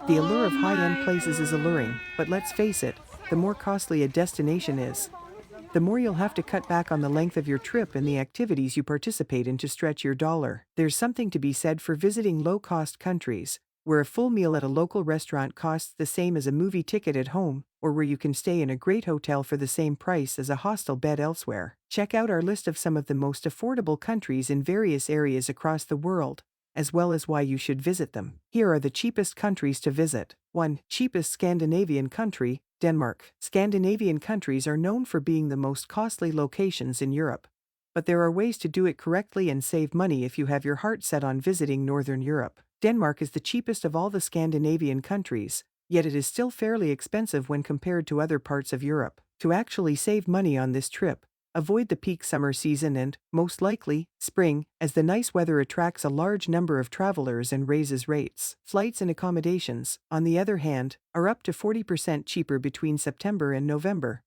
The allure Oh of high-end my places is alluring, but let's face it, the more costly a destination is, the more you'll have to cut back on the length of your trip and the activities you participate in to stretch your dollar. There's something to be said for visiting low-cost countries, where a full meal at a local restaurant costs the same as a movie ticket at home, or where you can stay in a great hotel for the same price as a hostel bed elsewhere. Check out our list of some of the most affordable countries in various areas across the world, as well as why you should visit them. Here are the cheapest countries to visit. 1. Cheapest Scandinavian country, Denmark. Scandinavian countries are known for being the most costly locations in Europe. But there are ways to do it correctly and save money if you have your heart set on visiting Northern Europe. Denmark is the cheapest of all the Scandinavian countries, yet it is still fairly expensive when compared to other parts of Europe. To actually save money on this trip, avoid the peak summer season and, most likely, spring, as the nice weather attracts a large number of travelers and raises rates. Flights and accommodations, on the other hand, are up to 40% cheaper between September and November,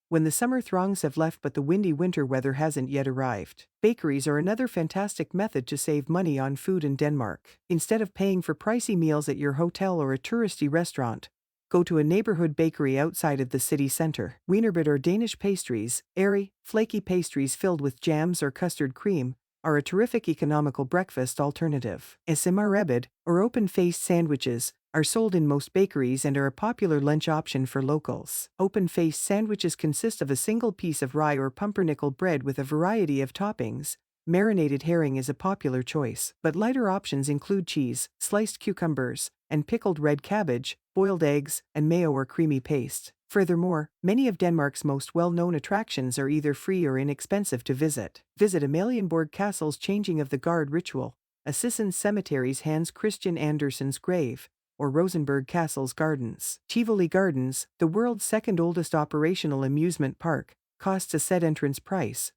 when the summer throngs have left but the windy winter weather hasn't yet arrived. Bakeries are another fantastic method to save money on food in Denmark. Instead of paying for pricey meals at your hotel or a touristy restaurant, go to a neighborhood bakery outside of the city center. Wienerbrød or Danish pastries, airy, flaky pastries filled with jams or custard cream, are a terrific economical breakfast alternative. Smørrebrød, or open-faced sandwiches, are sold in most bakeries and are a popular lunch option for locals. Open-faced sandwiches consist of a single piece of rye or pumpernickel bread with a variety of toppings. Marinated herring is a popular choice, but lighter options include cheese, sliced cucumbers, and pickled red cabbage, boiled eggs, and mayo or creamy paste. Furthermore, many of Denmark's most well-known attractions are either free or inexpensive to visit. Visit Amalienborg Castle's Changing of the Guard ritual, Assisen Cemetery's Hans Christian Andersen's grave, or Rosenborg Castle's gardens. Tivoli Gardens, the world's second oldest operational amusement park, costs a set entrance price.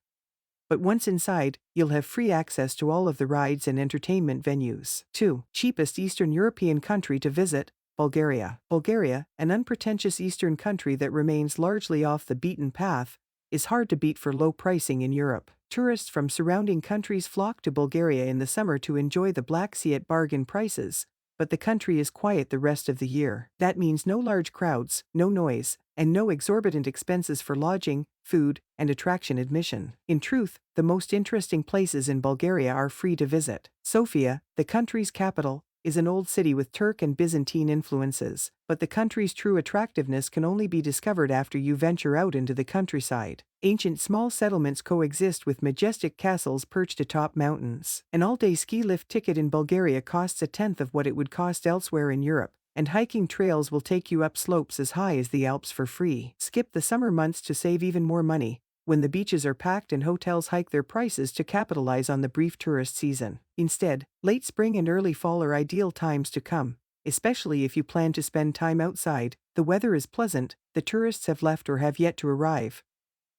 But once inside, you'll have free access to all of the rides and entertainment venues. 2. Cheapest Eastern European country to visit, Bulgaria. Bulgaria, an unpretentious Eastern country that remains largely off the beaten path, is hard to beat for low pricing in Europe. Tourists from surrounding countries flock to Bulgaria in the summer to enjoy the Black Sea at bargain prices, but the country is quiet the rest of the year. That means no large crowds, no noise, and no exorbitant expenses for lodging, food, and attraction admission. In truth, the most interesting places in Bulgaria are free to visit. Sofia, the country's capital, is an old city with Turk and Byzantine influences, but the country's true attractiveness can only be discovered after you venture out into the countryside. Ancient small settlements coexist with majestic castles perched atop mountains. An all-day ski lift ticket in Bulgaria costs a tenth of what it would cost elsewhere in Europe, and hiking trails will take you up slopes as high as the Alps for free. Skip the summer months to save even more money, when the beaches are packed and hotels hike their prices to capitalize on the brief tourist season. Instead, late spring and early fall are ideal times to come, especially if you plan to spend time outside. The weather is pleasant, the tourists have left or have yet to arrive,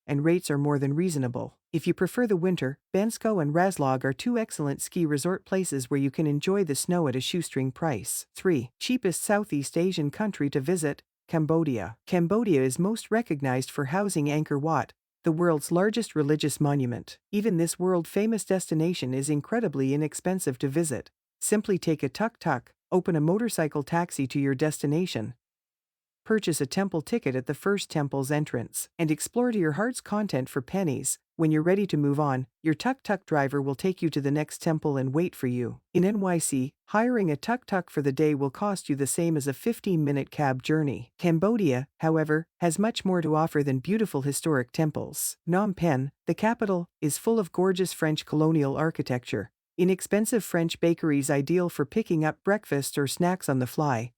and rates are more than reasonable. If you prefer the winter, Bansko and Razlog are two excellent ski resort places where you can enjoy the snow at a shoestring price. 3. Cheapest Southeast Asian country to visit, Cambodia. Cambodia is most recognized for housing Angkor Wat, the world's largest religious monument. Even this world-famous destination is incredibly inexpensive to visit. Simply take a tuk-tuk, open a motorcycle taxi to your destination, purchase a temple ticket at the first temple's entrance, and explore to your heart's content for pennies. When you're ready to move on, your tuk-tuk driver will take you to the next temple and wait for you. In NYC, hiring a tuk-tuk for the day will cost you the same as a 15-minute cab journey. Cambodia, however, has much more to offer than beautiful historic temples. Phnom Penh, the capital, is full of gorgeous French colonial architecture, inexpensive French bakeries ideal for picking up breakfast or snacks on the fly,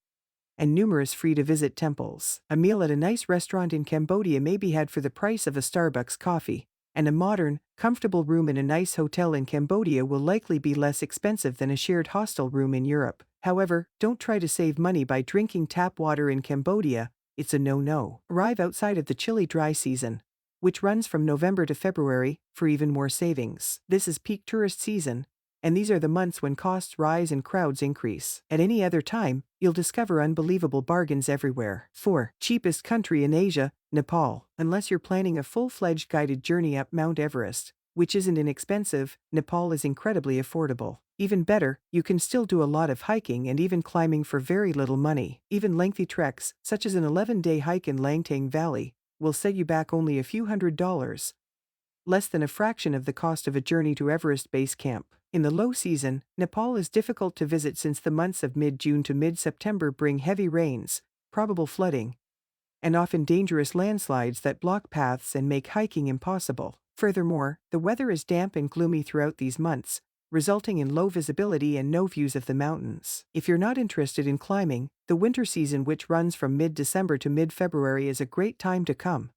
and numerous free-to-visit temples. A meal at a nice restaurant in Cambodia may be had for the price of a Starbucks coffee, and a modern, comfortable room in a nice hotel in Cambodia will likely be less expensive than a shared hostel room in Europe. However, don't try to save money by drinking tap water in Cambodia. It's a no-no. Arrive outside of the chilly dry season, which runs from November to February, for even more savings. This is peak tourist season, and these are the months when costs rise and crowds increase. At any other time, you'll discover unbelievable bargains everywhere. 4. Cheapest country in Asia, Nepal. Unless you're planning a full-fledged guided journey up Mount Everest, which isn't inexpensive, Nepal is incredibly affordable. Even better, you can still do a lot of hiking and even climbing for very little money. Even lengthy treks, such as an 11-day hike in Langtang Valley, will set you back only a few $100s, less than a fraction of the cost of a journey to Everest Base Camp. In the low season, Nepal is difficult to visit since the months of mid-June to mid-September bring heavy rains, probable flooding, and often dangerous landslides that block paths and make hiking impossible. Furthermore, the weather is damp and gloomy throughout these months, resulting in low visibility and no views of the mountains. If you're not interested in climbing, the winter season, which runs from mid-December to mid-February, is a great time to come,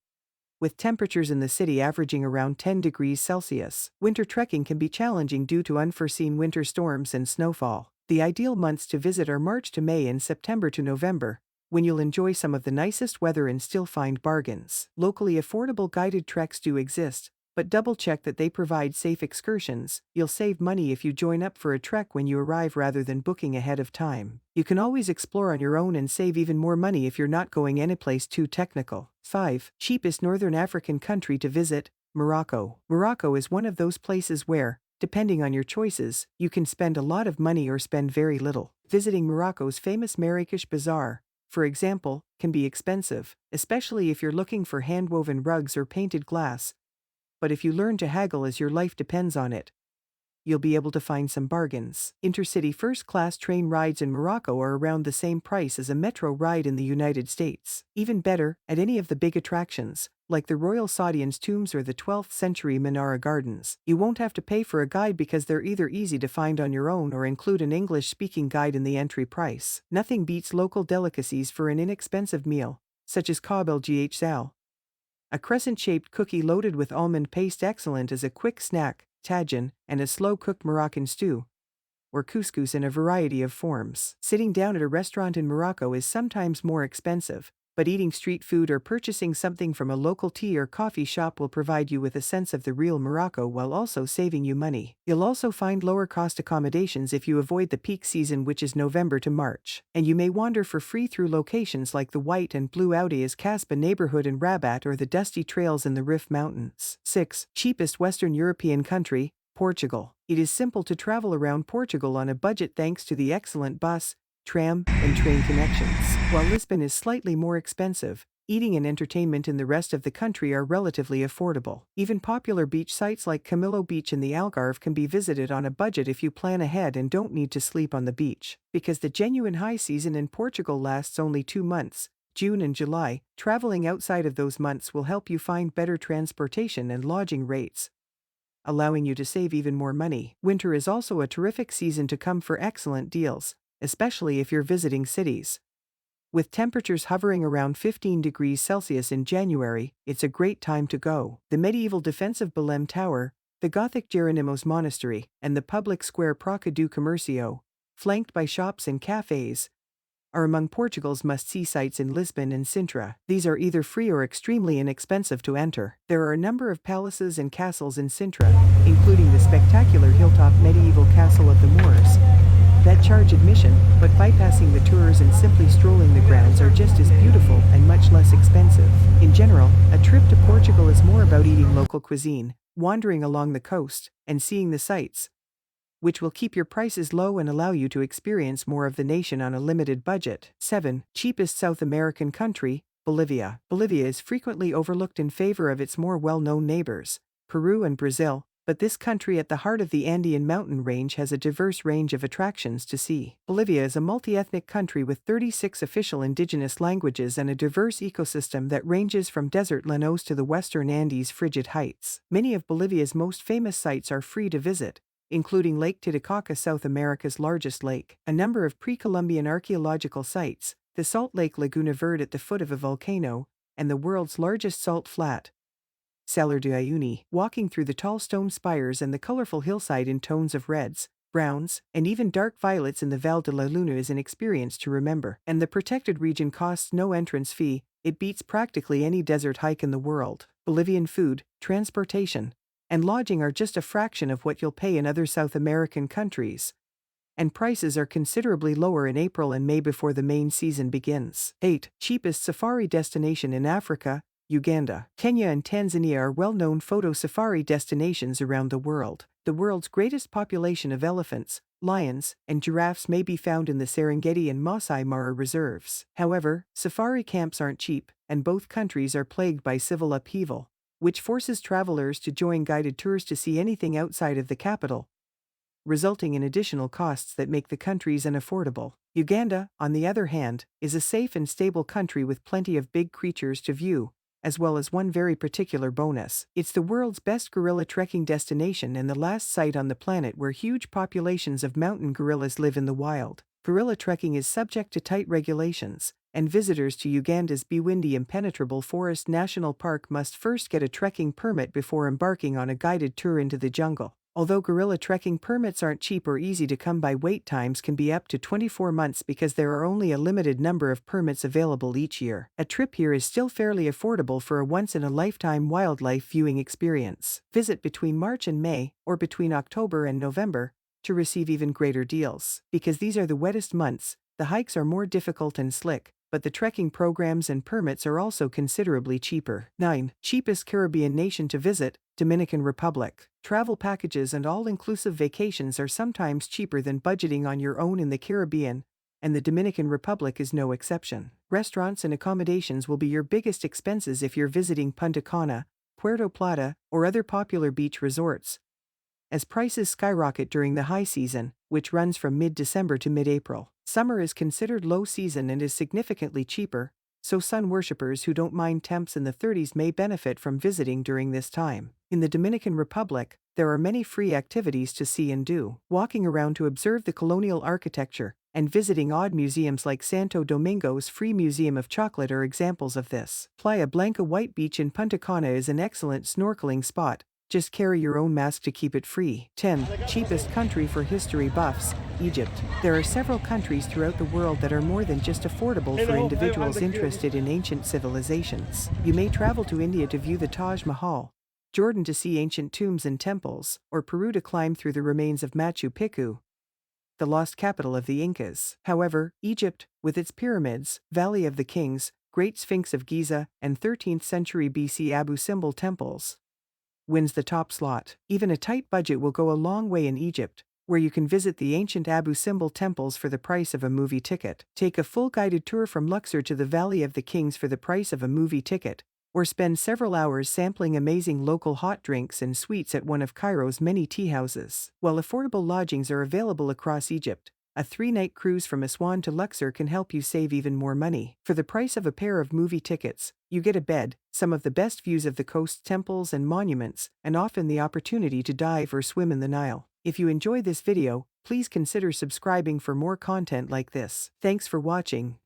with temperatures in the city averaging around 10 degrees Celsius. Winter trekking can be challenging due to unforeseen winter storms and snowfall. The ideal months to visit are March to May and September to November, when you'll enjoy some of the nicest weather and still find bargains. Locally affordable guided treks do exist, but double-check that they provide safe excursions. You'll save money if you join up for a trek when you arrive rather than booking ahead of time. You can always explore on your own and save even more money if you're not going anyplace too technical. 5. Cheapest Northern African country to visit, Morocco. Morocco is one of those places where, depending on your choices, you can spend a lot of money or spend very little. Visiting Morocco's famous Marrakesh Bazaar, for example, can be expensive, especially if you're looking for hand-woven rugs or painted glass. But if you learn to haggle as your life depends on it, you'll be able to find some bargains. Intercity first-class train rides in Morocco are around the same price as a metro ride in the United States. Even better, at any of the big attractions, like the Royal Saudians tombs or the 12th century Menara Gardens, you won't have to pay for a guide because they're either easy to find on your own or include an English-speaking guide in the entry price. Nothing beats local delicacies for an inexpensive meal, such as Kab el Ghsal, a crescent-shaped cookie loaded with almond paste, excellent as a quick snack, tagine, and a slow-cooked Moroccan stew, or couscous in a variety of forms. Sitting down at a restaurant in Morocco is sometimes more expensive, but eating street food or purchasing something from a local tea or coffee shop will provide you with a sense of the real Morocco while also saving you money. You'll also find lower-cost accommodations if you avoid the peak season, which is November to March, and you may wander for free through locations like the White and Blue Oudeas Casbah neighborhood in Rabat or the dusty trails in the Rif Mountains. 6. Cheapest Western European country, Portugal. It is simple to travel around Portugal on a budget thanks to the excellent bus, tram, and train connections. While Lisbon is slightly more expensive, eating and entertainment in the rest of the country are relatively affordable. Even popular beach sites like Camilo Beach in the Algarve can be visited on a budget if you plan ahead and don't need to sleep on the beach. Because the genuine high season in Portugal lasts only 2 months, June and July, traveling outside of those months will help you find better transportation and lodging rates, allowing you to save even more money. Winter is also a terrific season to come for excellent deals, especially if you're visiting cities. With temperatures hovering around 15 degrees Celsius in January, it's a great time to go. The medieval defensive Belém Tower, the Gothic Jeronimos Monastery, and the public square Praça do Comércio, flanked by shops and cafes, are among Portugal's must-see sites in Lisbon and Sintra. These are either free or extremely inexpensive to enter. There are a number of palaces and castles in Sintra, including the spectacular hilltop medieval castle of the Moors, that charge admission, but bypassing the tours and simply strolling the grounds are just as beautiful and much less expensive. In general, a trip to Portugal is more about eating local cuisine, wandering along the coast, and seeing the sights, which will keep your prices low and allow you to experience more of the nation on a limited budget. 7. Cheapest South American country, Bolivia. Bolivia is frequently overlooked in favor of its more well-known neighbors, Peru and Brazil, but this country at the heart of the Andean mountain range has a diverse range of attractions to see. Bolivia is a multi-ethnic country with 36 official indigenous languages and a diverse ecosystem that ranges from desert llanos to the western Andes' frigid heights. Many of Bolivia's most famous sites are free to visit, including Lake Titicaca, South America's largest lake, a number of pre-Columbian archaeological sites, the Salt Lake Laguna Verde at the foot of a volcano, and the world's largest salt flat, Salar de Uyuni. Walking through the tall stone spires and the colorful hillside in tones of reds, browns, and even dark violets in the Val de la Luna is an experience to remember. And the protected region costs no entrance fee. It beats practically any desert hike in the world. Bolivian food, transportation, and lodging are just a fraction of what you'll pay in other South American countries, and prices are considerably lower in April and May before the main season begins. 8. Cheapest safari destination in Africa, Uganda. Kenya and Tanzania are well-known photo safari destinations around the world. The world's greatest population of elephants, lions, and giraffes may be found in the Serengeti and Masai Mara reserves. However, safari camps aren't cheap, and both countries are plagued by civil upheaval, which forces travelers to join guided tours to see anything outside of the capital, resulting in additional costs that make the countries unaffordable. Uganda, on the other hand, is a safe and stable country with plenty of big creatures to view, as well as one very particular bonus. It's the world's best gorilla trekking destination and the last site on the planet where huge populations of mountain gorillas live in the wild. Gorilla trekking is subject to tight regulations, and visitors to Uganda's Bwindi Impenetrable Forest National Park must first get a trekking permit before embarking on a guided tour into the jungle. Although gorilla trekking permits aren't cheap or easy to come by, wait times can be up to 24 months because there are only a limited number of permits available each year. A trip here is still fairly affordable for a once-in-a-lifetime wildlife viewing experience. Visit between March and May, or between October and November, to receive even greater deals. Because these are the wettest months, the hikes are more difficult and slick, but the trekking programs and permits are also considerably cheaper. 9. Cheapest Caribbean nation to visit, Dominican Republic. Travel packages and all-inclusive vacations are sometimes cheaper than budgeting on your own in the Caribbean, and the Dominican Republic is no exception. Restaurants and accommodations will be your biggest expenses if you're visiting Punta Cana, Puerto Plata, or other popular beach resorts, as prices skyrocket during the high season, which runs from mid-December to mid-April. Summer is considered low season and is significantly cheaper, so sun worshippers who don't mind temps in the 30s may benefit from visiting during this time. In the Dominican Republic, there are many free activities to see and do. Walking around to observe the colonial architecture and visiting odd museums like Santo Domingo's Free Museum of Chocolate are examples of this. Playa Blanca White Beach in Punta Cana is an excellent snorkeling spot. Just carry your own mask to keep it free. 10. Cheapest country for history buffs, Egypt. There are several countries throughout the world that are more than just affordable for individuals interested in ancient civilizations. You may travel to India to view the Taj Mahal, Jordan to see ancient tombs and temples, or Peru to climb through the remains of Machu Picchu, the lost capital of the Incas. However, Egypt, with its pyramids, Valley of the Kings, Great Sphinx of Giza, and 13th century BC Abu Simbel temples, wins the top slot. Even a tight budget will go a long way in Egypt, where you can visit the ancient Abu Simbel temples for the price of a movie ticket. Take a full guided tour from Luxor to the Valley of the Kings for the price of a movie ticket, or spend several hours sampling amazing local hot drinks and sweets at one of Cairo's many tea houses. While affordable lodgings are available across Egypt, a 3-night cruise from Aswan to Luxor can help you save even more money. For the price of a pair of movie tickets, you get a bed, some of the best views of the coast, temples and monuments, and often the opportunity to dive or swim in the Nile. If you enjoy this video, please consider subscribing for more content like this. Thanks for watching.